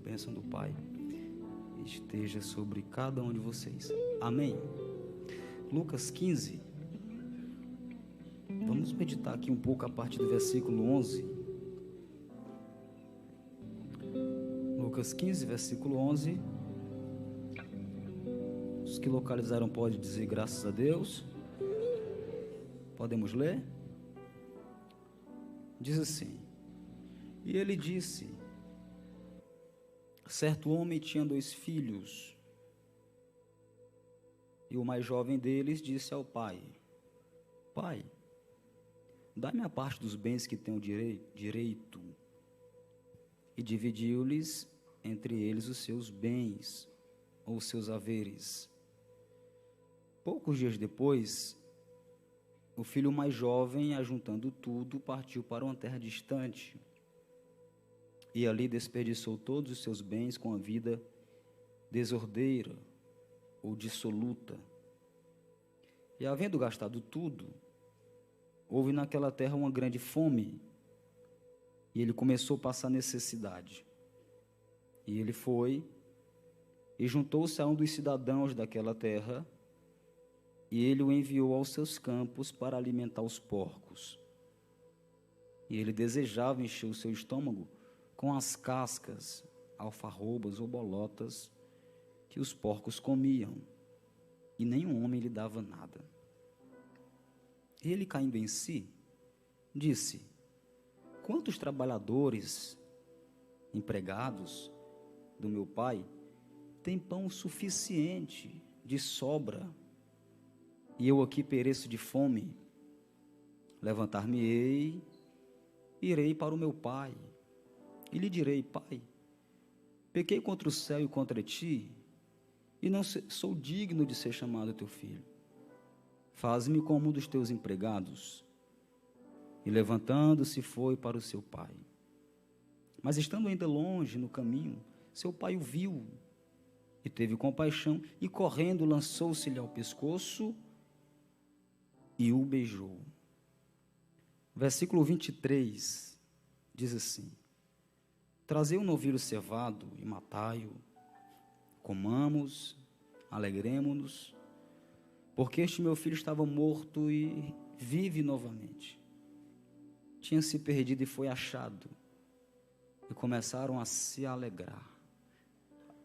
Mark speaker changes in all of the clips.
Speaker 1: bênção do Pai esteja sobre cada um de vocês. Amém? Lucas 15. Vamos meditar aqui um pouco a partir do versículo 11. Lucas 15, versículo 11. Os que localizaram podem dizer graças a Deus. Podemos ler? Diz assim: e ele disse: certo homem tinha 2 filhos, e o mais jovem deles disse ao pai: pai, dá-me a parte dos bens que tenho direito. E dividiu-lhes entre eles os seus bens, ou os seus haveres. Poucos dias depois, o filho mais jovem, ajuntando tudo, partiu para uma terra distante, e ali desperdiçou todos os seus bens com a vida desordeira ou dissoluta. E havendo gastado tudo, houve naquela terra uma grande fome, e ele começou a passar necessidade. E ele foi e juntou-se a um dos cidadãos daquela terra, e ele o enviou aos seus campos para alimentar os porcos. E ele desejava encher o seu estômago com as cascas, alfarrobas ou bolotas que os porcos comiam, e nenhum homem lhe dava nada. Ele, caindo em si, disse: quantos trabalhadores, empregados do meu pai, têm pão suficiente, de sobra, e eu aqui pereço de fome? Levantar-me-ei, irei para o meu pai, e lhe direi: pai, pequei contra o céu e contra ti, e não sou digno de ser chamado teu filho. Faz-me como um dos teus empregados. E levantando-se foi para o seu pai. Mas estando ainda longe no caminho, seu pai o viu, e teve compaixão, e correndo lançou-se-lhe ao pescoço, e o beijou. Versículo 23, diz assim: trazei um novilho cevado e matai-o, comamos, alegremo-nos, porque este meu filho estava morto e vive novamente. Tinha se perdido e foi achado, e começaram a se alegrar.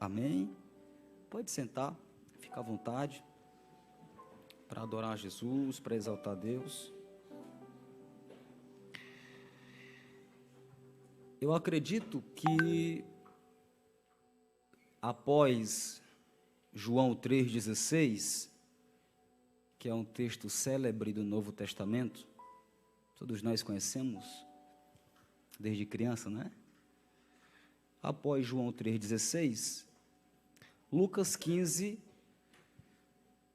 Speaker 1: Amém? Pode sentar, fica à vontade, para adorar Jesus, para exaltar Deus. Eu acredito que após João 3,16, que é um texto célebre do Novo Testamento, todos nós conhecemos desde criança, né? Após João 3,16, Lucas 15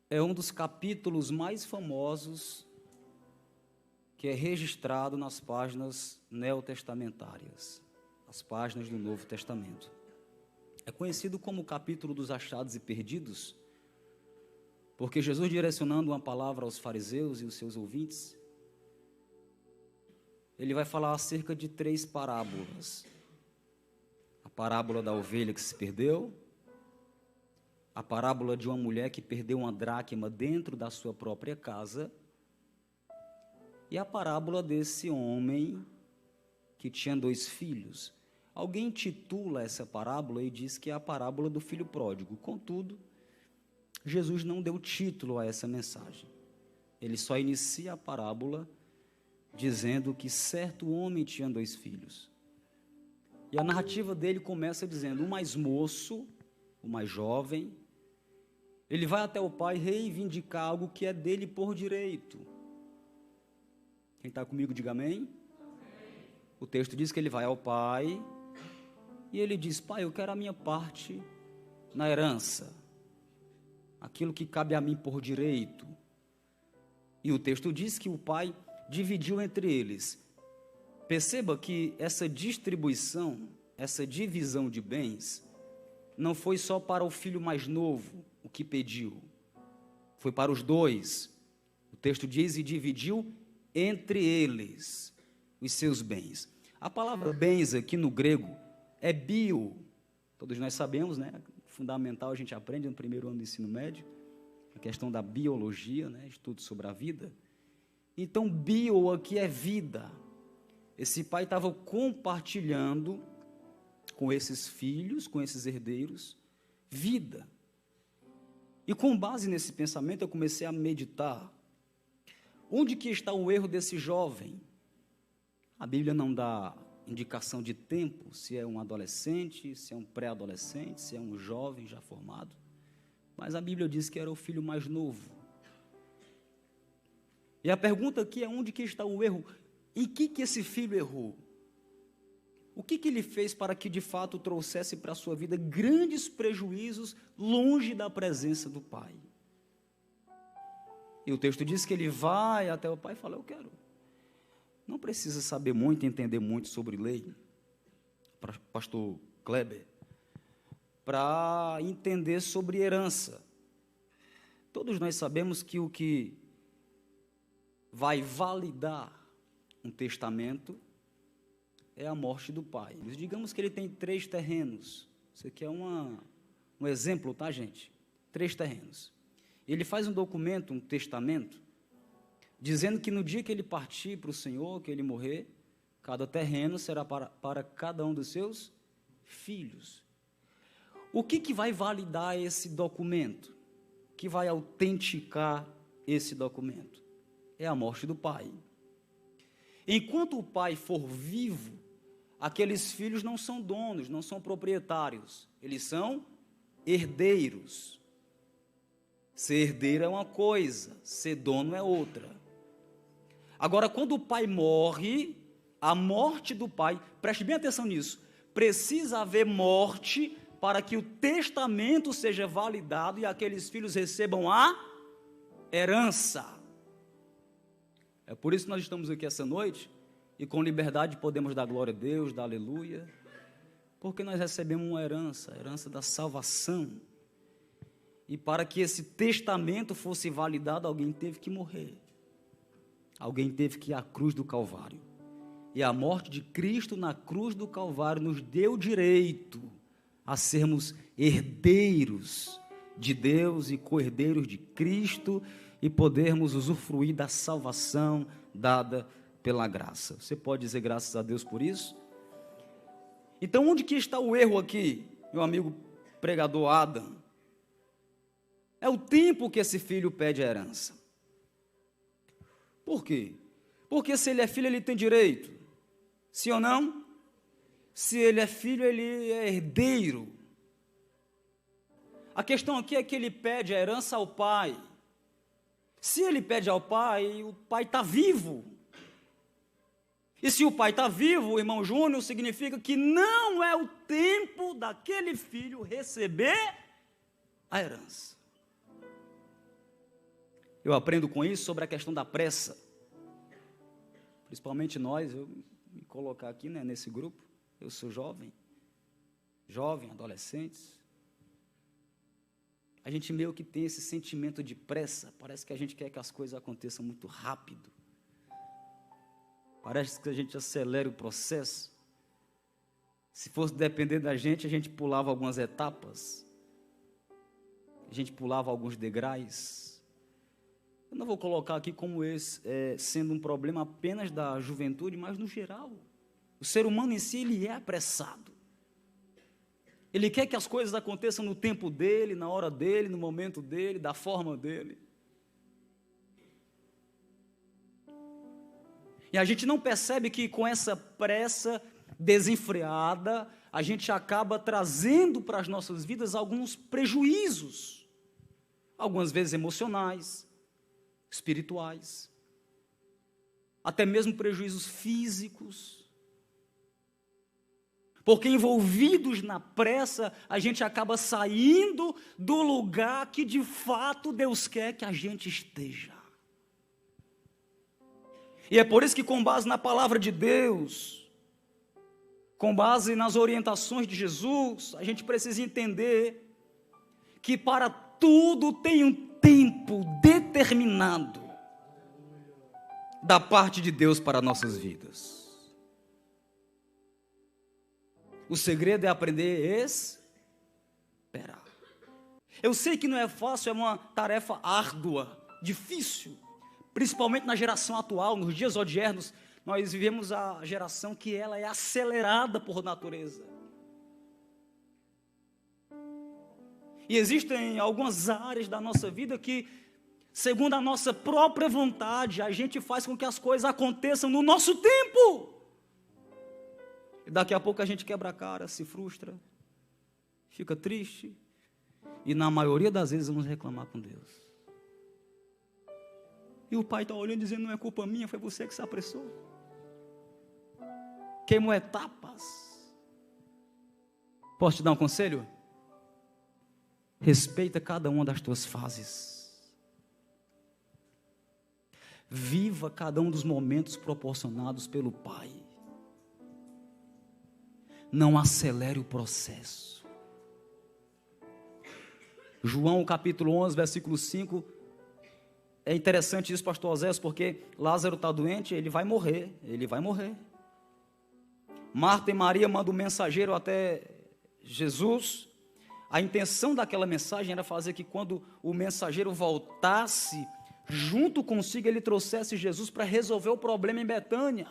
Speaker 1: é um dos capítulos mais famosos que é registrado nas páginas neotestamentárias, as páginas do Novo Testamento. É conhecido como o capítulo dos achados e perdidos, porque Jesus, direcionando uma palavra aos fariseus e os seus ouvintes, ele vai falar acerca de 3 parábolas. A parábola da ovelha que se perdeu, a parábola de uma mulher que perdeu uma dracma dentro da sua própria casa, e a parábola desse homem que tinha 2 filhos. Alguém titula essa parábola e diz que é a parábola do filho pródigo. Contudo, Jesus não deu título a essa mensagem. Ele só inicia a parábola dizendo que certo homem tinha 2 filhos. E a narrativa dele começa dizendo: o mais moço, o mais jovem, ele vai até o pai reivindicar algo que é dele por direito. Quem está comigo, diga amém. O texto diz que ele vai ao pai e ele diz: pai, eu quero a minha parte na herança, aquilo que cabe a mim por direito. E o texto diz que o pai dividiu entre eles. Perceba que essa distribuição, essa divisão de bens, não foi só para o filho mais novo, o que pediu, foi para os 2. O texto diz: e dividiu entre eles os seus bens. A palavra bens aqui no grego é bio, Todos nós sabemos, né? Fundamental, a gente aprende no primeiro ano do ensino médio, a questão da biologia, né? Estudo sobre a vida. Então, bio aqui é vida. Esse pai estava compartilhando com esses filhos, com esses herdeiros, vida. E com base nesse pensamento, eu comecei a meditar. Onde que está o erro desse jovem? A Bíblia não dá indicação de tempo, se é um adolescente, se é um pré-adolescente, se é um jovem já formado. Mas a Bíblia diz que era o filho mais novo. E a pergunta aqui é: onde que está o erro? Em que esse filho errou? O que ele fez para que de fato trouxesse para a sua vida grandes prejuízos longe da presença do pai? E o texto diz que ele vai até o pai e fala: eu quero. Não precisa saber muito, entender muito sobre lei, pastor Kleber, para entender sobre herança. Todos nós sabemos que o que vai validar um testamento é a morte do pai. Mas digamos que ele tem 3 terrenos. Isso aqui é um exemplo, tá, gente? 3 terrenos. Ele faz um documento, um testamento, dizendo que no dia que ele partir para o Senhor, que ele morrer, cada terreno será para cada um dos seus filhos. O que vai validar esse documento? O que vai autenticar esse documento? É a morte do pai. Enquanto o pai for vivo, aqueles filhos não são donos, não são proprietários, eles são herdeiros. Ser herdeiro é uma coisa, ser dono é outra. Agora, quando o pai morre, a morte do pai, preste bem atenção nisso, precisa haver morte para que o testamento seja validado e aqueles filhos recebam a herança. É por isso que nós estamos aqui essa noite e com liberdade podemos dar glória a Deus, dar aleluia, porque nós recebemos uma herança, a herança da salvação. E para que esse testamento fosse validado, alguém teve que morrer. Alguém teve que ir à cruz do Calvário. E a morte de Cristo na cruz do Calvário nos deu direito a sermos herdeiros de Deus e co-herdeiros de Cristo e podermos usufruir da salvação dada pela graça. Você pode dizer graças a Deus por isso? Então, onde que está o erro aqui, meu amigo pregador Adam? É o tempo que esse filho pede a herança. Por quê? Porque se ele é filho, ele tem direito. Sim ou não? Se ele é filho, ele é herdeiro. A questão aqui é que ele pede a herança ao pai. Se ele pede ao pai, o pai está vivo. E se o pai está vivo, irmão Júnior, significa que não é o tempo daquele filho receber a herança. Eu aprendo com isso sobre a questão da pressa. Principalmente nós, eu me colocar aqui, né, nesse grupo, eu sou jovem, adolescentes. A gente meio que tem esse sentimento de pressa, parece que a gente quer que as coisas aconteçam muito rápido. Parece que a gente acelera o processo. Se fosse depender da gente, a gente pulava algumas etapas. A gente pulava alguns degraus. Eu não vou colocar aqui como esse sendo um problema apenas da juventude, mas no geral. O ser humano em si, ele é apressado. Ele quer que as coisas aconteçam no tempo dele, na hora dele, no momento dele, da forma dele. E a gente não percebe que com essa pressa desenfreada, a gente acaba trazendo para as nossas vidas alguns prejuízos. Algumas vezes emocionais, espirituais, até mesmo prejuízos físicos. Porque envolvidos na pressa, a gente acaba saindo do lugar que de fato Deus quer que a gente esteja. E é por isso que, com base na palavra de Deus, com base nas orientações de Jesus, a gente precisa entender que para tudo tem um tempo determinado da parte de Deus para nossas vidas. O segredo é aprender a Eu sei que não é fácil, é uma tarefa árdua, difícil, principalmente na geração atual, nos dias odiernos. Nós vivemos a geração que ela é acelerada por natureza. E existem algumas áreas da nossa vida que, segundo a nossa própria vontade, a gente faz com que as coisas aconteçam no nosso tempo. E daqui a pouco a gente quebra a cara, se frustra, fica triste. E na maioria das vezes vamos reclamar com Deus. E o pai está olhando dizendo, não é culpa minha, foi você que se apressou. Queimou etapas. Posso te dar um conselho? Respeita cada uma das tuas fases. Viva cada um dos momentos proporcionados pelo Pai. Não acelere o processo. João capítulo 11, versículo 5. É interessante isso, pastor Oséias, porque Lázaro está doente, ele vai morrer. Marta e Maria mandam um mensageiro até Jesus. A intenção daquela mensagem era fazer que quando o mensageiro voltasse, junto consigo ele trouxesse Jesus para resolver o problema em Betânia.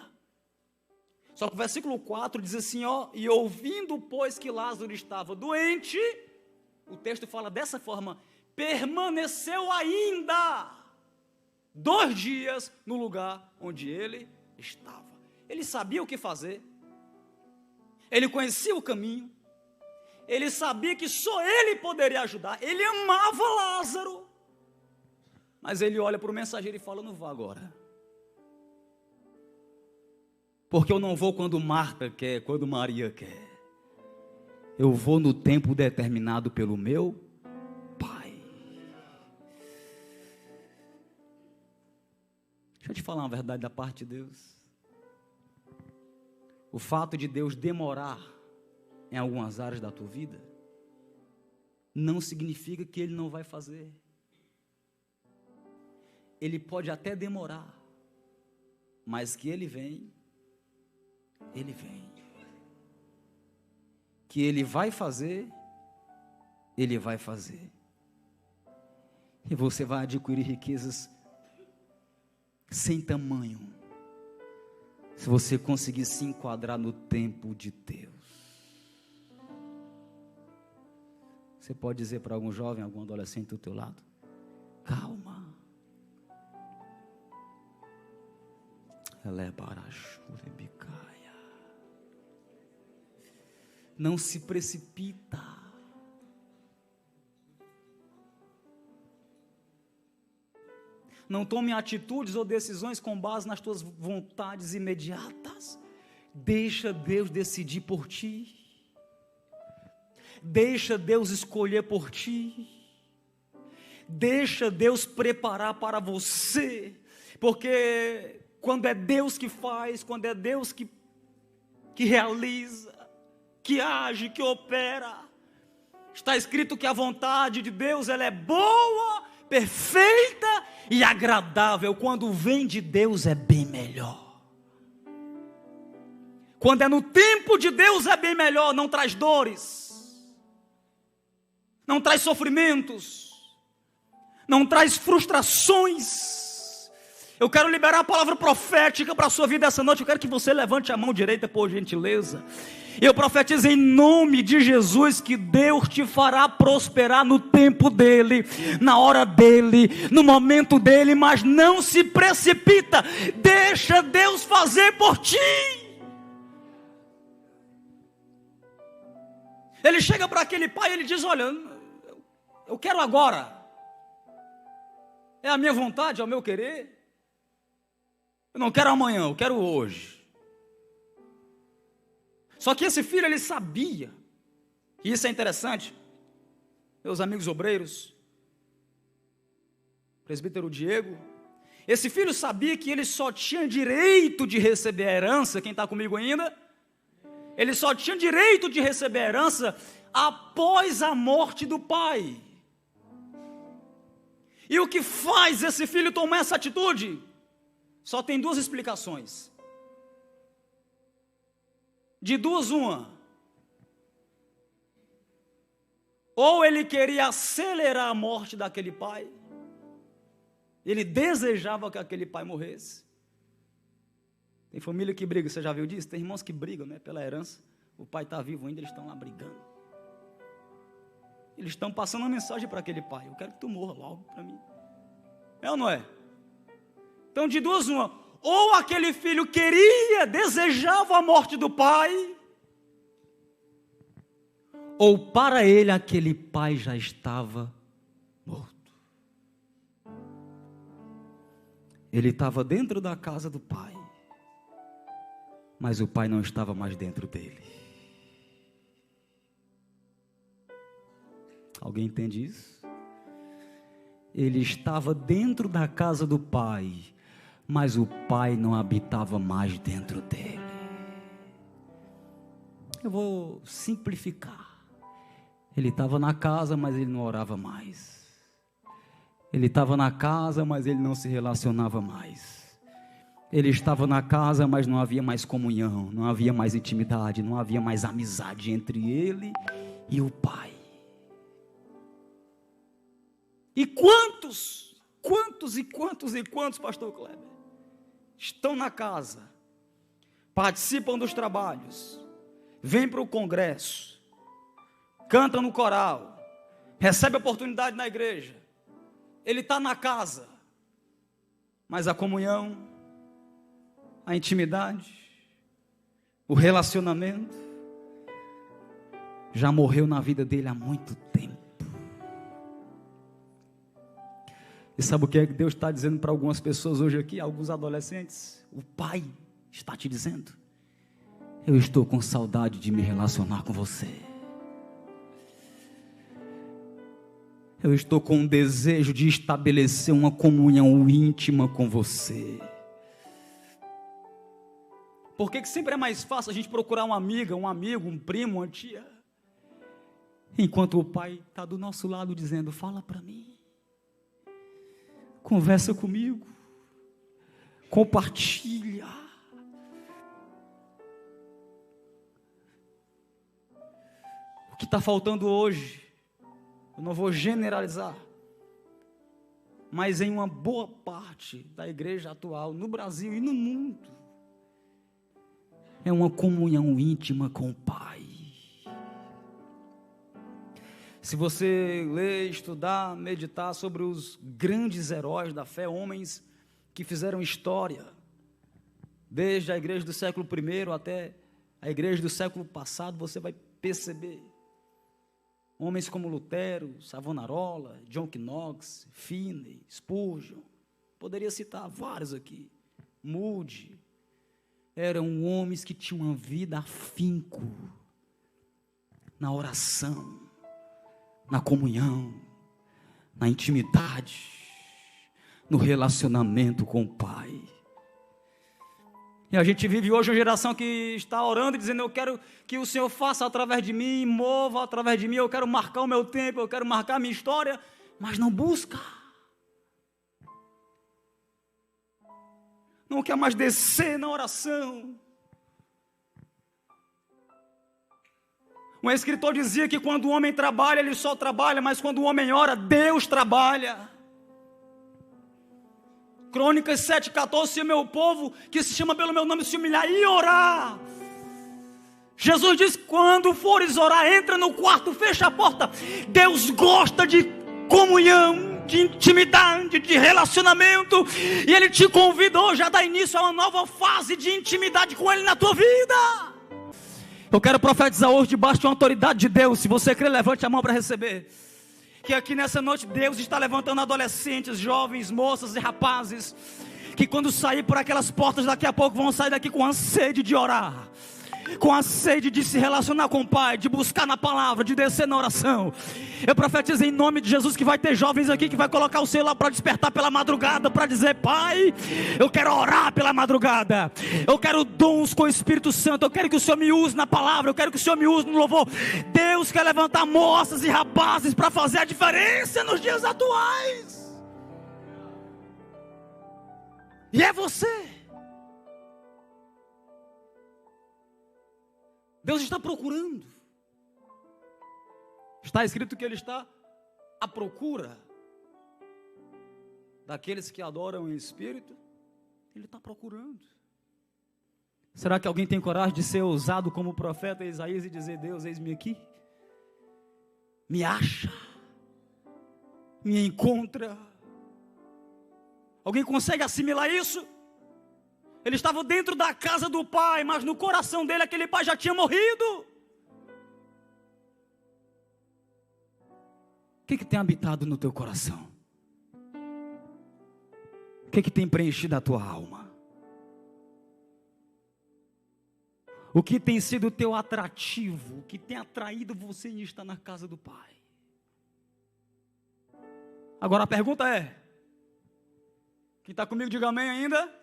Speaker 1: Só que o versículo 4 diz assim, e ouvindo, pois, que Lázaro estava doente, o texto fala dessa forma, permaneceu ainda 2 dias no lugar onde ele estava. Ele sabia o que fazer, ele conhecia o caminho, ele sabia que só ele poderia ajudar, ele amava Lázaro, mas ele olha para o mensageiro e fala, não vá agora, porque eu não vou quando Marta quer, quando Maria quer, eu vou no tempo determinado pelo meu Pai. Deixa eu te falar uma verdade da parte de Deus. O fato de Deus demorar em algumas áreas da tua vida não significa que Ele não vai fazer. Ele pode até demorar, mas que Ele vem, Ele vem. Que Ele vai fazer, Ele vai fazer. E você vai adquirir riquezas sem tamanho, se você conseguir se enquadrar no tempo de Deus. Você pode dizer para algum jovem, algum adolescente do teu lado, calma. Ela é barachurebicaia. Não se precipita. Não tome atitudes ou decisões com base nas tuas vontades imediatas. Deixa Deus decidir por ti. Deixa Deus escolher por ti. Deixa Deus preparar para você. Porque quando é Deus que faz, quando é Deus que realiza, que age, que opera, está escrito que a vontade de Deus ela é boa, perfeita e agradável. Quando vem de Deus é bem melhor. Quando é no tempo de Deus é bem melhor. Não traz dores, não traz sofrimentos, não traz frustrações. Eu quero liberar a palavra profética para a sua vida essa noite. Eu quero que você levante a mão direita, por gentileza. Eu profetizo em nome de Jesus que Deus te fará prosperar no tempo dele, na hora dele, no momento dele, mas não se precipita. Deixa Deus fazer por ti. Ele chega para aquele pai e ele diz, olha, eu quero agora. É a minha vontade, é o meu querer. Eu não quero amanhã, eu quero hoje. Só que esse filho, ele sabia, e isso é interessante, meus amigos obreiros, presbítero Diego, esse filho sabia que ele só tinha direito de receber a herança, quem está comigo ainda? Ele só tinha direito de receber a herança após a morte do pai. E o que faz esse filho tomar essa atitude? Só tem 2 explicações. De 2, uma. Ou ele queria acelerar a morte daquele pai, ele desejava que aquele pai morresse. Tem família que briga, você já viu disso? Tem irmãos que brigam, né, pela herança. O pai está vivo ainda, eles estão lá brigando. Eles estão passando uma mensagem para aquele pai: eu quero que tu morra logo para mim. É ou não é? Então, de duas uma: ou aquele filho queria, desejava a morte do pai, ou para ele aquele pai já estava morto. Ele estava dentro da casa do pai, mas o pai não estava mais dentro dele. Alguém entende isso? Ele estava dentro da casa do pai, mas o pai não habitava mais dentro dele. Eu vou simplificar. Ele estava na casa, mas ele não orava mais. Ele estava na casa, mas ele não se relacionava mais. Ele estava na casa, mas não havia mais comunhão, não havia mais intimidade, não havia mais amizade entre ele e o pai. E quantos, pastor Kleber, estão na casa, participam dos trabalhos, vêm para o congresso, cantam no coral, recebem oportunidade na igreja, ele está na casa, mas a comunhão, a intimidade, o relacionamento, já morreu na vida dele há muito tempo. E sabe o que é que Deus está dizendo para algumas pessoas hoje aqui, alguns adolescentes? O Pai está te dizendo: eu estou com saudade de me relacionar com você. Eu estou com um desejo de estabelecer uma comunhão íntima com você. Por que sempre é mais fácil a gente procurar uma amiga, um amigo, um primo, uma tia, enquanto o Pai está do nosso lado dizendo: fala para mim. Conversa comigo, compartilha. O que está faltando hoje, eu não vou generalizar, mas em uma boa parte da igreja atual, no Brasil e no mundo, é uma comunhão íntima com o Pai. Se você ler, estudar, meditar sobre os grandes heróis da fé, homens que fizeram história, desde a igreja do século I até a igreja do século passado, você vai perceber homens como Lutero, Savonarola, John Knox, Finney, Spurgeon, poderia citar vários aqui, Moody. Eram homens que tinham uma vida afinco na oração, na comunhão, na intimidade, no relacionamento com o Pai. E a gente vive hoje uma geração que está orando e dizendo: eu quero que o Senhor faça através de mim, mova através de mim, eu quero marcar o meu tempo, eu quero marcar a minha história, mas não busca. Não quer mais descer na oração. Um escritor dizia que quando o homem trabalha, ele só trabalha, mas quando o homem ora, Deus trabalha. Crônicas 7,14, se o meu povo, que se chama pelo meu nome, se humilhar e orar. Jesus diz: quando fores orar, entra no quarto, fecha a porta. Deus gosta de comunhão, de intimidade, de relacionamento, e Ele te convida hoje a dar início a uma nova fase de intimidade com Ele na tua vida. Eu quero profetizar hoje debaixo de uma autoridade de Deus. Se você crê, levante a mão para receber. Que aqui nessa noite Deus está levantando adolescentes, jovens, moças e rapazes, que quando sair por aquelas portas daqui a pouco vão sair daqui com a sede de orar, com a sede de se relacionar com o Pai, de buscar na palavra, de descer na oração. Eu profetizo em nome de Jesus que vai ter jovens aqui que vai colocar o celular para despertar pela madrugada, para dizer: Pai, eu quero orar pela madrugada, eu quero dons com o Espírito Santo, eu quero que o Senhor me use na palavra, eu quero que o Senhor me use no louvor. Deus quer levantar moças e rapazes para fazer a diferença nos dias atuais. E é você. Deus está Está escrito que ele está à procura daqueles que adoram em espírito. Ele está procurando. Será que alguém tem coragem de ser ousado como o profeta Isaías e dizer: Deus, eis-me aqui, me acha, me encontra? Alguém consegue assimilar isso? Ele estava dentro da casa do pai, mas no coração dele aquele pai já tinha morrido. O que tem habitado no teu coração? O que tem preenchido a tua alma? O que tem sido o teu atrativo? O que tem atraído você em estar na casa do pai? Agora a pergunta é: quem está comigo, diga amém ainda.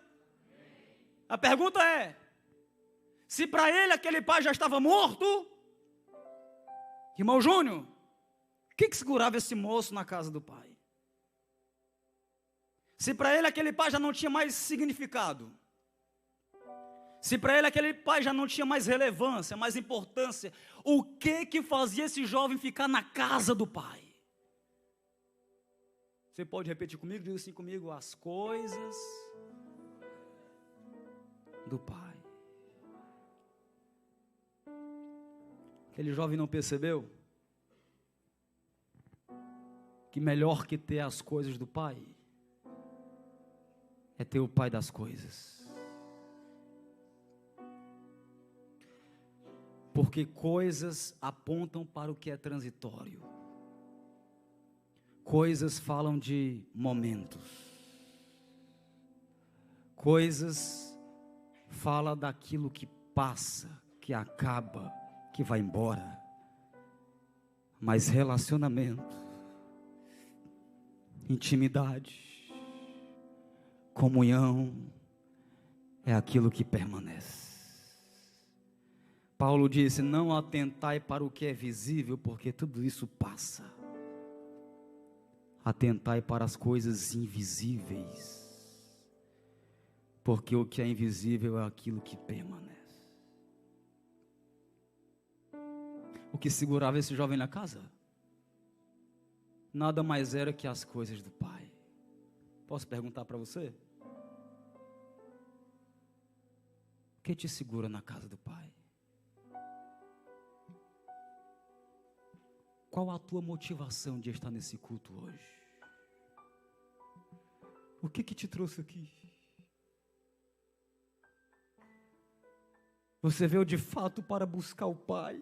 Speaker 1: A pergunta é: se para ele aquele pai já estava morto, irmão Júnior, o que segurava esse moço na casa do pai? Se para ele aquele pai já não tinha mais significado, se para ele aquele pai já não tinha mais relevância, mais importância, o que fazia esse jovem ficar na casa do pai? Você pode repetir comigo? Diga assim comigo: as coisas do pai. Aquele jovem não percebeu que melhor que ter as coisas do pai é ter o pai das coisas. Porque coisas apontam para o que é transitório. Coisas falam de momentos. Coisas falam daquilo que passa, que acaba, que vai embora. Mas relacionamento, intimidade, comunhão é aquilo que permanece. Paulo disse: não atentai para o que é visível, porque tudo isso passa. Atentai para as coisas invisíveis, porque o que é invisível é aquilo que permanece. O que segurava esse jovem na casa nada mais era que as coisas do pai. Posso perguntar para você? O que te segura na casa do pai? Qual a tua motivação de estar nesse culto hoje? O que te trouxe aqui? Você veio de fato para buscar o Pai?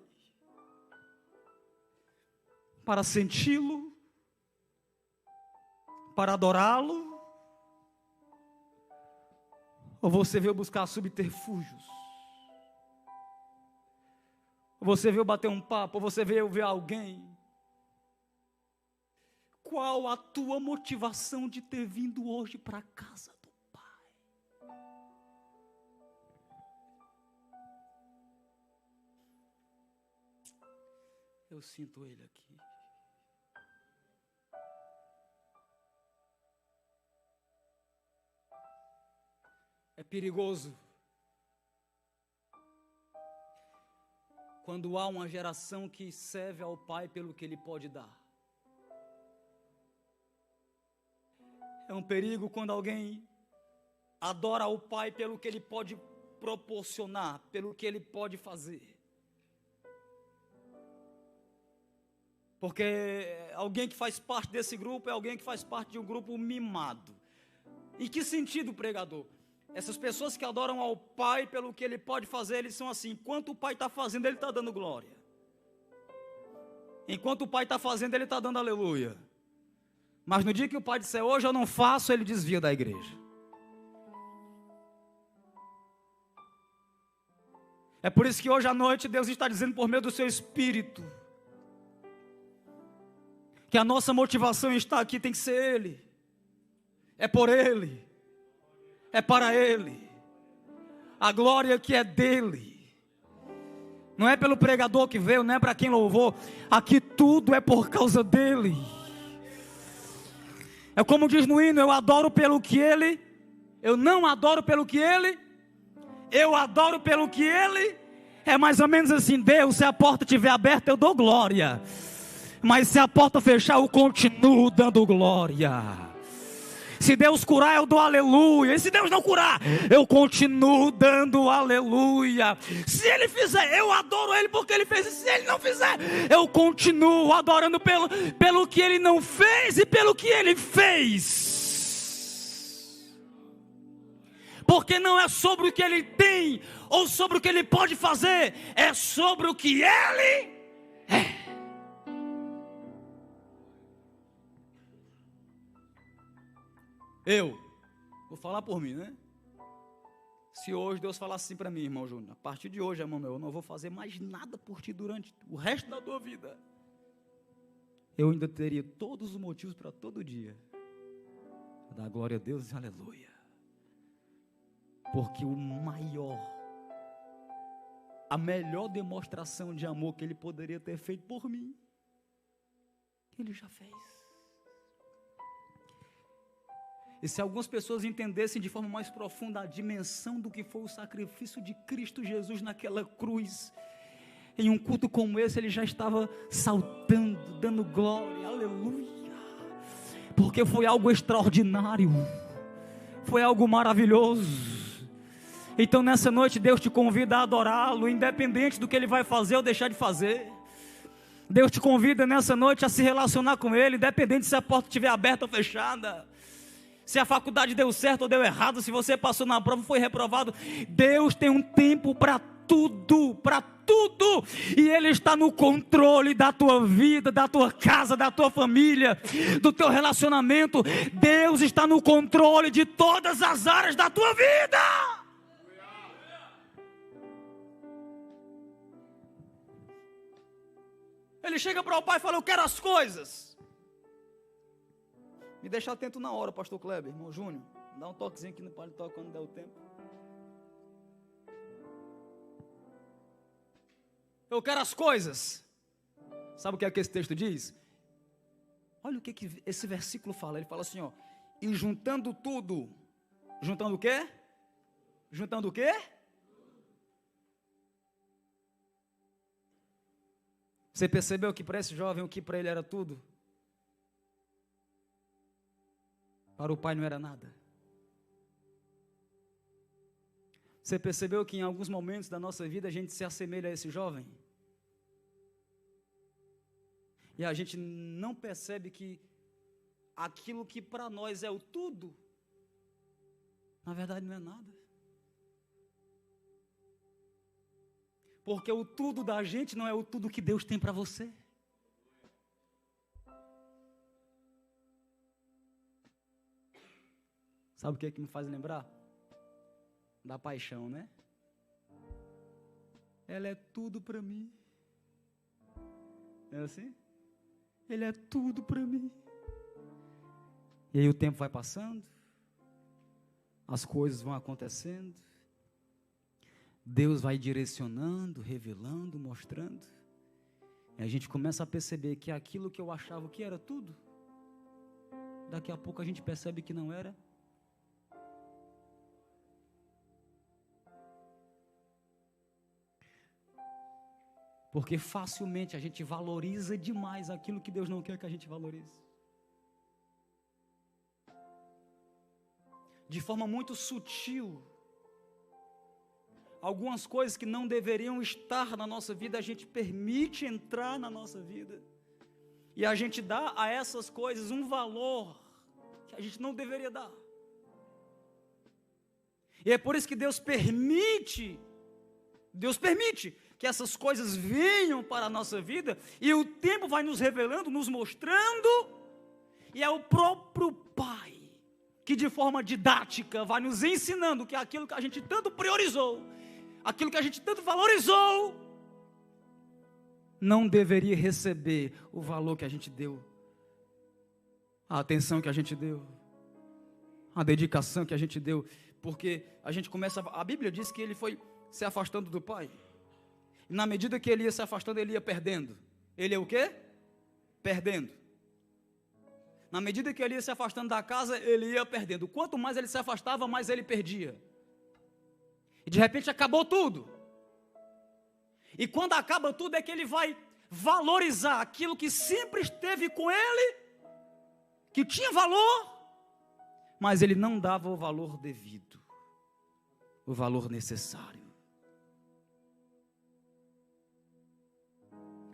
Speaker 1: Para senti-lo? Para adorá-lo? Ou você veio buscar subterfúgios? Ou você veio bater um papo? Ou você veio ver alguém? Qual a tua motivação de ter vindo hoje para a casa do Pai? Eu sinto Ele aqui. É perigoso quando há uma geração que serve ao Pai pelo que Ele pode dar. É um perigo quando alguém adora o Pai pelo que Ele pode proporcionar, pelo que Ele pode fazer. Porque alguém que faz parte desse grupo é alguém que faz parte de um grupo mimado. Em que sentido, pregador? Essas pessoas que adoram ao Pai pelo que Ele pode fazer, eles são assim: enquanto o Pai está fazendo, Ele está dando glória. Enquanto o Pai está fazendo, Ele está dando aleluia. Mas no dia que o Pai disser: hoje eu não faço, Ele desvia da igreja. É por isso que hoje à noite Deus está dizendo por meio do seu Espírito que a nossa motivação está aqui tem que ser Ele. É por Ele. É para Ele. A glória que é dEle. Não é pelo pregador que veio, não é para quem louvou. Aqui tudo é por causa dEle. É como diz no hino: eu adoro pelo que Ele, eu não adoro pelo que Ele, eu adoro pelo que Ele. É mais ou menos assim: Deus, se a porta estiver aberta, eu dou glória. Mas se a porta fechar, eu continuo dando glória. Se Deus curar, eu dou aleluia. E se Deus não curar, eu continuo dando aleluia. Se Ele fizer, eu adoro Ele porque Ele fez. E se Ele não fizer, eu continuo adorando pelo que Ele não fez e pelo que Ele fez. Porque não é sobre o que Ele tem ou sobre o que Ele pode fazer, é sobre o que Ele é. Eu vou falar por mim, né? Se hoje Deus falasse assim para mim, irmão Júnior, a partir de hoje, irmão meu, eu não vou fazer mais nada por ti durante o resto da tua vida. Eu ainda teria todos os motivos para todo dia dar glória a Deus e aleluia. Porque a melhor demonstração de amor que Ele poderia ter feito por mim, Ele já fez. E se algumas pessoas entendessem de forma mais profunda a dimensão do que foi o sacrifício de Cristo Jesus naquela cruz, em um culto como esse, ele já estava saltando, dando glória, aleluia, porque foi algo extraordinário, foi algo maravilhoso. Então nessa noite Deus te convida a adorá-lo, independente do que Ele vai fazer ou deixar de fazer. Deus te convida nessa noite a se relacionar com Ele, independente se a porta estiver aberta ou fechada, se a faculdade deu certo ou deu errado, se você passou na prova ou foi reprovado. Deus tem um tempo para tudo, e Ele está no controle da tua vida, da tua casa, da tua família, do teu relacionamento. Deus está no controle de todas as áreas da tua vida. Ele chega para o pai e fala: eu quero as coisas. Me deixa atento na hora, pastor Kleber, irmão Júnior. Dá um toquezinho aqui no paletó quando der o tempo. Eu quero as coisas. Sabe o que é que esse texto diz? Olha o que esse versículo fala. Ele fala assim, ó: e juntando tudo. Juntando o quê? Juntando o quê? Você percebeu que para esse jovem, o que para ele era tudo, para o pai não era nada. Você percebeu que em alguns momentos da nossa vida a gente se assemelha a esse jovem? E a gente não percebe que aquilo que para nós é o tudo, na verdade não é nada. Porque o tudo da gente não é o tudo que Deus tem para você. Sabe o que é que me faz lembrar? Da paixão, né? Ela é tudo para mim. É assim? Ele é tudo para mim. E aí o tempo vai passando, as coisas vão acontecendo, Deus vai direcionando, revelando, mostrando, e a gente começa a perceber que aquilo que eu achava que era tudo, daqui a pouco a gente percebe que não era. Porque facilmente a gente valoriza demais aquilo que Deus não quer que a gente valorize. De forma muito sutil, algumas coisas que não deveriam estar na nossa vida, a gente permite entrar na nossa vida. E a gente dá a essas coisas um valor que a gente não deveria dar. E é por isso que Deus permite que essas coisas venham para a nossa vida, e o tempo vai nos revelando, nos mostrando, e é o próprio Pai que de forma didática vai nos ensinando que aquilo que a gente tanto priorizou, aquilo que a gente tanto valorizou, não deveria receber o valor que a gente deu, a atenção que a gente deu, a dedicação que a gente deu, porque a gente começa, a Bíblia diz que ele foi se afastando do Pai. E na medida que ele ia se afastando, ele ia perdendo. Ele é o quê? Perdendo. Na medida que ele ia se afastando da casa, ele ia perdendo. Quanto mais ele se afastava, mais ele perdia. E de repente acabou tudo. E quando acaba tudo é que ele vai valorizar aquilo que sempre esteve com ele, que tinha valor, mas ele não dava o valor devido, o valor necessário.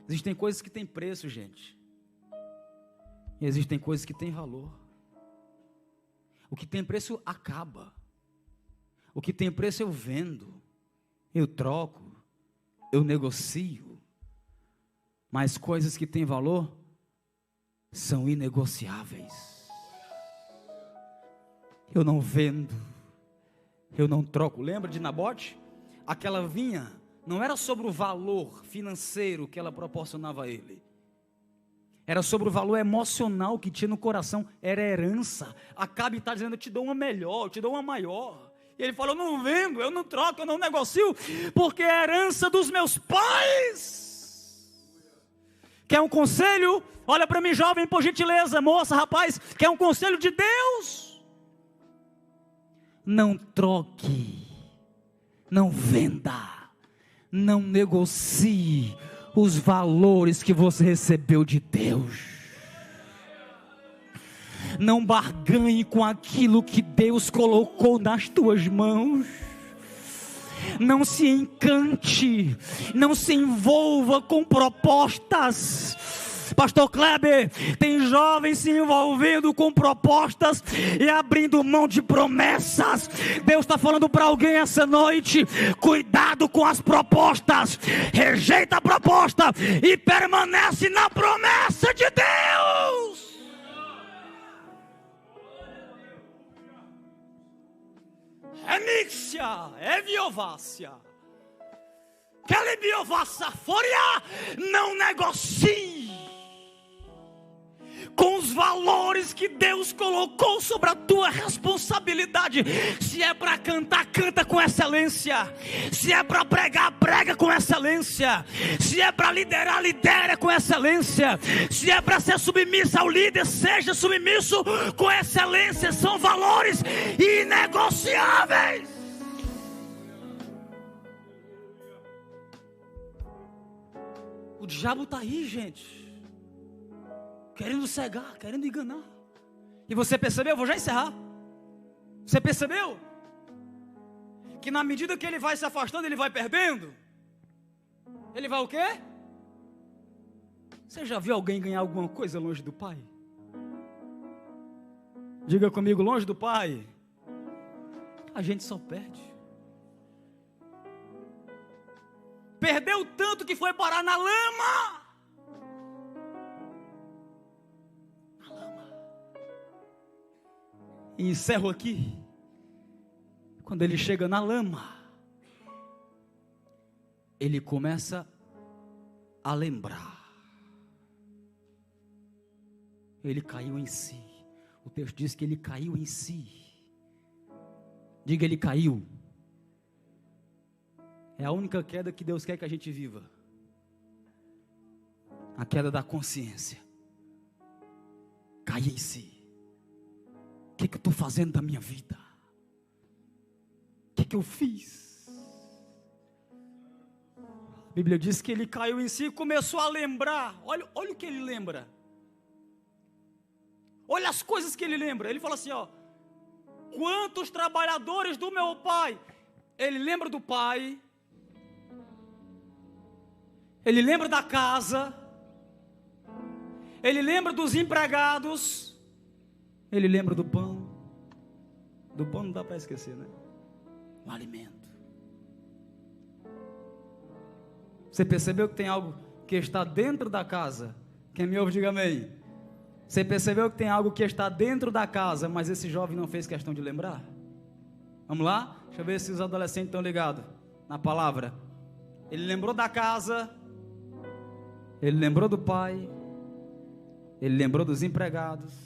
Speaker 1: Existem coisas que têm preço, gente, e existem coisas que têm valor. O que tem preço acaba, o que tem preço eu vendo, eu troco, eu negocio, mas coisas que têm valor são inegociáveis. Eu não vendo, eu não troco. Lembra de Nabote? Aquela vinha não era sobre o valor financeiro que ela proporcionava a ele, era sobre o valor emocional que tinha no coração, era herança. Acabe está dizendo: eu te dou uma melhor, eu te dou uma maior. E ele falou: eu não vendo, eu não troco, eu não negocio, porque é a herança dos meus pais. Quer um conselho? Olha para mim, jovem, por gentileza, moça, rapaz, quer um conselho de Deus? Não troque, não venda, não negocie os valores que você recebeu de Deus. Não barganhe com aquilo que Deus colocou nas tuas mãos. Não se encante, não se envolva com propostas. Pastor Kleber, tem jovens se envolvendo com propostas e abrindo mão de promessas. Deus está falando para alguém essa noite: cuidado com as propostas, rejeita a proposta e permanece na promessa de Deus. Emíxia, eviovácia, calebiovácia, fória, não negocie com os valores que Deus colocou sobre a tua responsabilidade. Se é para cantar, canta com excelência. Se é para pregar, prega com excelência. Se é para liderar, lidera com excelência. Se é para ser submisso ao líder, seja submisso com excelência. São valores inegociáveis. O diabo está aí, gente, querendo cegar, querendo enganar. E você percebeu? Vou já encerrar. Você percebeu? Que na medida que ele vai se afastando, ele vai perdendo. Ele vai o quê? Você já viu alguém ganhar alguma coisa longe do Pai? Diga comigo: longe do Pai, a gente só perde. Perdeu tanto que foi parar na lama. E encerro aqui. Quando ele chega na lama, ele começa a lembrar. Ele caiu em si. O texto diz que ele caiu em si. Diga: ele caiu. É a única queda que Deus quer que a gente viva. A queda da consciência. Caia em si. O que eu estou fazendo da minha vida? O que eu fiz? A Bíblia diz que ele caiu em si e começou a lembrar. Olha o que ele lembra. Olha as coisas que ele lembra. Ele fala assim: ó, quantos trabalhadores do meu pai. Ele lembra do pai. Ele lembra da casa. Ele lembra dos empregados. Ele lembra do pão. Do pão não dá para esquecer, né? O alimento. Você percebeu que tem algo que está dentro da casa? Quem me ouve, diga amém. Você percebeu que tem algo que está dentro da casa, mas esse jovem não fez questão de lembrar? Vamos lá? Deixa eu ver se os adolescentes estão ligados na palavra. Ele lembrou da casa. Ele lembrou do pai. Ele lembrou dos empregados.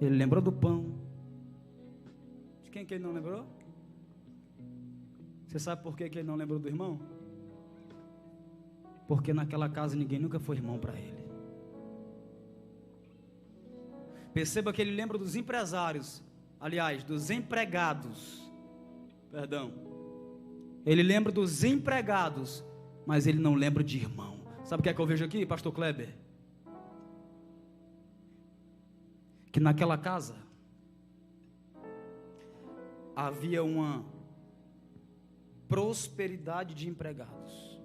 Speaker 1: Ele lembrou do pão. De quem que ele não lembrou? Você sabe por que ele não lembrou do irmão? Porque naquela casa ninguém nunca foi irmão para ele. Perceba que ele lembra dos empresários. Aliás, dos empregados. Perdão. Ele lembra dos empregados, mas ele não lembra de irmão. Sabe o que é que eu vejo aqui, pastor Kleber? Que naquela casa havia uma prosperidade de empregados,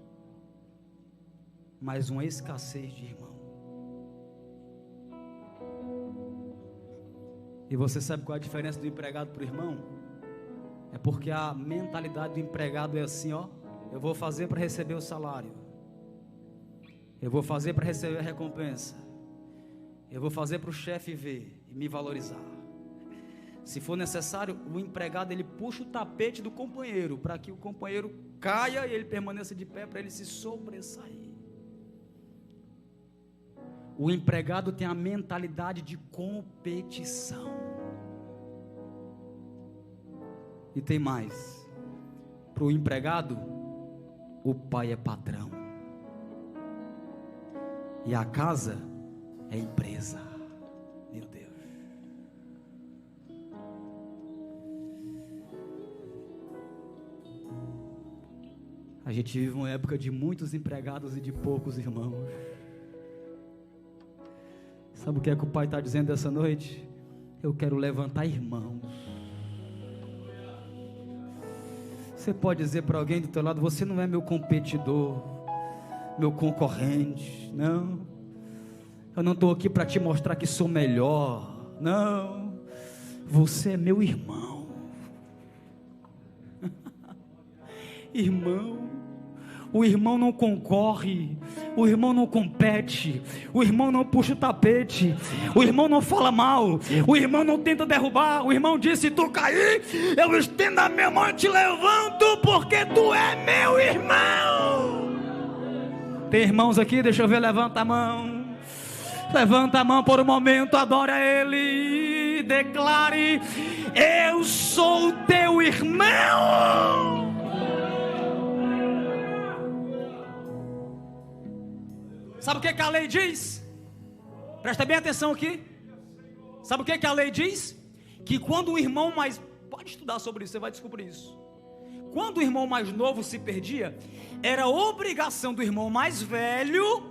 Speaker 1: mas uma escassez de irmão. E você sabe qual é a diferença do empregado para o irmão? É porque a mentalidade do empregado é assim, ó: eu vou fazer para receber o salário, eu vou fazer para receber a recompensa, eu vou fazer para o chefe ver e me valorizar. Se for necessário, o empregado ele puxa o tapete do companheiro para que o companheiro caia e ele permaneça de pé, para ele se sobressair. O empregado tem a mentalidade de competição. E tem mais: para o empregado, o pai é patrão e a casa é empresa. Meu Deus. A gente vive uma época de muitos empregados e de poucos irmãos. Sabe o que é que o pai está dizendo essa noite? Eu quero levantar irmãos. Você pode dizer para alguém do teu lado: você não é meu competidor, meu concorrente. Não, eu não estou aqui para te mostrar que sou melhor. Não, você é meu irmão. Irmão. O irmão não concorre, o irmão não compete, o irmão não puxa o tapete, o irmão não fala mal, o irmão não tenta derrubar. O irmão diz: se tu cair, eu estendo a minha mão e te levanto, porque tu é meu irmão. Tem irmãos aqui? Deixa eu ver, levanta a mão. Levanta a mão por um momento, adore a Ele, declare: eu sou teu irmão. Sabe o que a lei diz? Presta bem atenção aqui. Sabe o que a lei diz? Que quando um irmão mais... Pode estudar sobre isso, você vai descobrir isso. Quando o irmão mais novo se perdia, era obrigação do irmão mais velho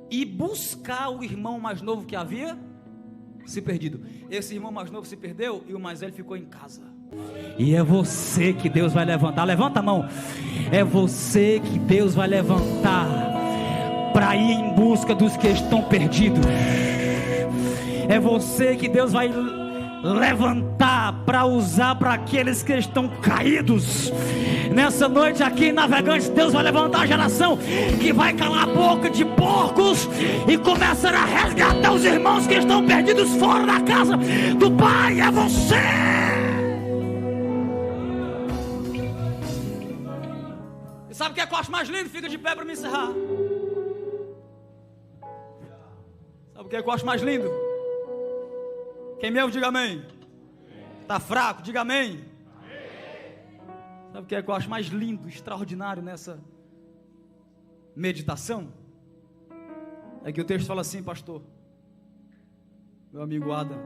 Speaker 1: ir buscar o irmão mais novo que havia se perdido. Esse irmão mais novo se perdeu e o mais velho ficou em casa. E é você que Deus vai levantar. Levanta a mão. É você que Deus vai levantar para ir em busca dos que estão perdidos. É você que Deus vai levantar para usar para aqueles que estão caídos. Nessa noite aqui em Navegantes, Deus vai levantar a geração que vai calar a boca de porcos e começar a resgatar os irmãos que estão perdidos fora da casa do Pai. É você. E sabe o que é que eu acho mais lindo? Fica de pé para me encerrar. Sabe o que é que eu acho mais lindo? Quem me ouve, diga amém. Está fraco, diga amém. Sabe o que é que eu acho mais lindo, extraordinário nessa meditação? É que o texto fala assim, pastor, meu amigo Adam: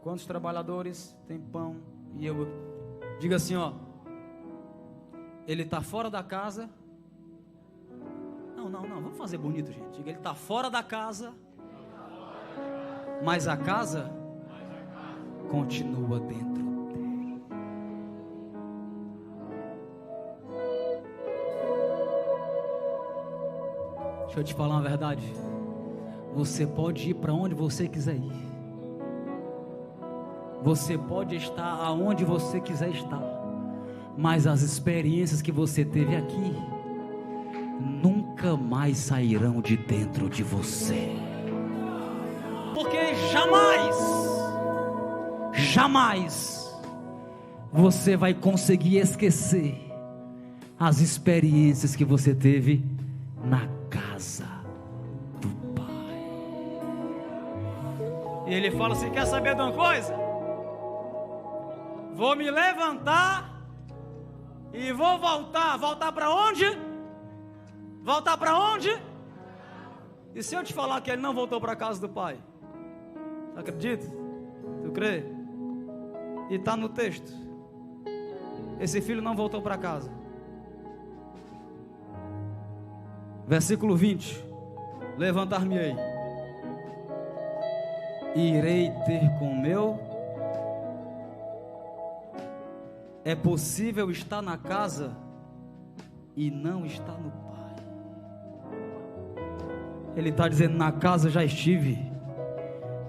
Speaker 1: quantos trabalhadores tem pão? E eu diga assim, ó: ele está fora da casa. Não, vamos fazer bonito, gente. Ele está fora da casa, mas a casa continua dentro dele. Deixa eu te falar uma verdade. Você pode ir para onde você quiser ir. Você pode estar aonde você quiser estar, mas as experiências que você teve aqui nunca mais sairão de dentro de você. Porque jamais você vai conseguir esquecer as experiências que você teve na casa do Pai. E ele fala assim: quer saber de uma coisa? Vou me levantar e vou voltar. Voltar para onde? Voltar para onde? E se eu te falar que ele não voltou para a casa do Pai? Tu acredita? Tu crê? E está no texto. Esse filho não voltou para casa. Versículo 20. Levantar-me-ei, irei ter com o meu. É possível estar na casa e não estar no Pai. Ele está dizendo: na casa já estive,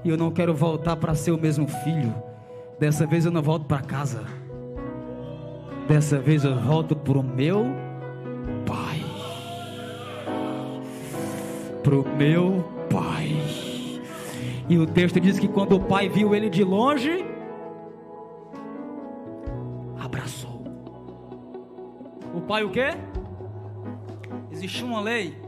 Speaker 1: e eu não quero voltar para ser o mesmo filho. Dessa vez eu não volto para casa, dessa vez eu volto para o meu Pai. Para o meu Pai. E o texto diz que quando o pai viu ele de longe, abraçou. O pai o quê? Existia uma lei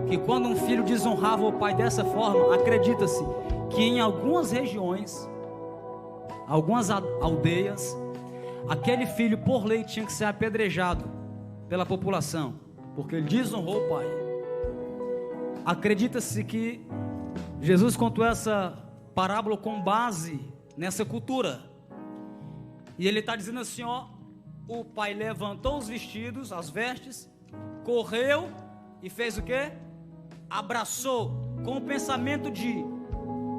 Speaker 1: que quando um filho desonrava o pai dessa forma, acredita-se que em algumas regiões, algumas aldeias, aquele filho por lei tinha que ser apedrejado pela população, porque ele desonrou o pai. Acredita-se que Jesus contou essa parábola com base nessa cultura. E ele está dizendo assim, ó: o pai levantou os vestidos, as vestes, correu e fez o quê? Abraçou, com o pensamento de: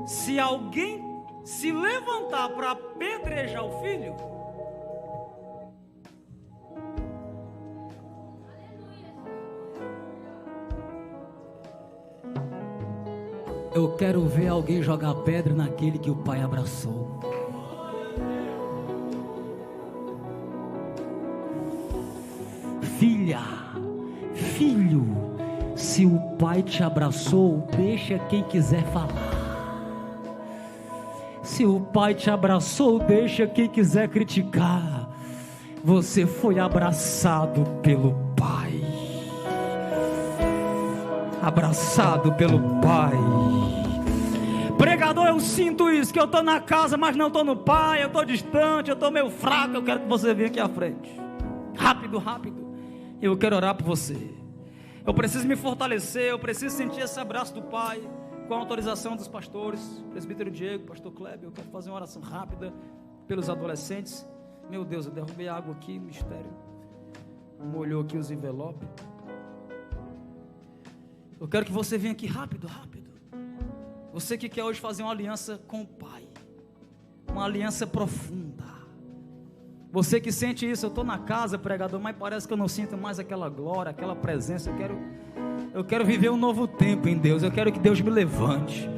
Speaker 1: se alguém se levantar para apedrejar o filho, eu quero ver alguém jogar pedra naquele que o pai abraçou. Filha, filho, se o pai te abraçou, deixa quem quiser falar. Se o pai te abraçou, deixa quem quiser criticar. Você foi abraçado pelo pai. Abraçado pelo pai. Pregador, eu sinto isso, que eu estou na casa, mas não estou no pai, eu estou distante, eu estou meio fraco. Eu quero que você venha aqui à frente. Rápido, rápido. Eu quero orar por você. Eu preciso me fortalecer, eu preciso sentir esse abraço do pai. Com a autorização dos pastores, presbítero Diego, pastor Kleber, eu quero fazer uma oração rápida pelos adolescentes. Meu Deus, eu derrubei água aqui, mistério. Molhou aqui os envelopes. Eu quero que você venha aqui rápido, rápido. Você que quer hoje fazer uma aliança com o pai, uma aliança profunda. Você que sente isso: eu estou na casa, pregador, mas parece que eu não sinto mais aquela glória, aquela presença. Eu quero viver um novo tempo em Deus. Eu quero que Deus me levante.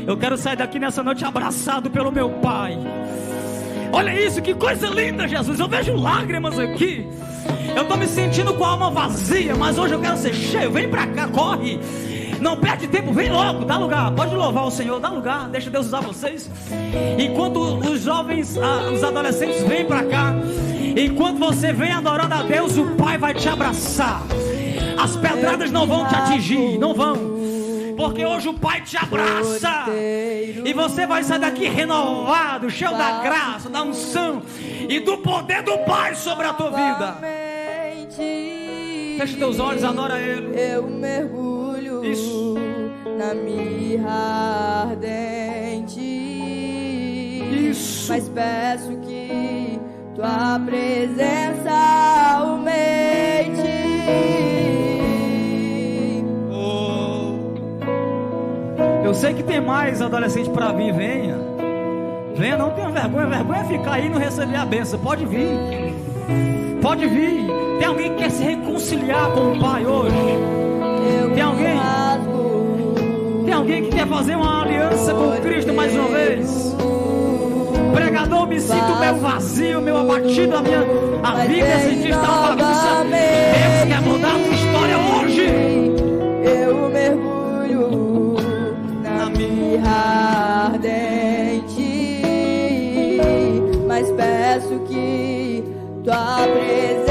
Speaker 1: Eu quero sair daqui nessa noite abraçado pelo meu pai. Olha isso, que coisa linda, Jesus. Eu vejo lágrimas aqui. Eu estou me sentindo com a alma vazia, mas hoje eu quero ser cheio. Vem pra cá, corre. Não perde tempo, vem logo, dá lugar. Pode louvar o Senhor, dá lugar. Deixa Deus usar vocês. Enquanto os jovens, os adolescentes vêm pra cá, enquanto você vem adorando a Deus, o Pai vai te abraçar. As pedradas não vão te atingir, não vão, porque hoje o Pai te abraça. E você vai sair daqui renovado, cheio da graça, da unção e do poder do Pai sobre a tua vida. Feche teus olhos, adora Ele.
Speaker 2: Eu mergulho
Speaker 1: Isso.
Speaker 2: na mirra ardente.
Speaker 1: Isso.
Speaker 2: Mas peço que tua presença aumente.
Speaker 1: Eu sei que tem mais adolescente para vir. Venha, venha, não tenha vergonha. Vergonha é ficar aí e não receber a bênção. Pode vir, pode vir. Tem alguém que quer se reconciliar com o Pai hoje? Tem alguém que quer fazer uma aliança com Cristo mais uma vez? Pregador, me sinto meio vazio, meio abatido, a vida assim está uma bagunça. Deus quer mudar a tua história hoje.
Speaker 2: Eu mergulho na mirra ardente, mas peço que tua presença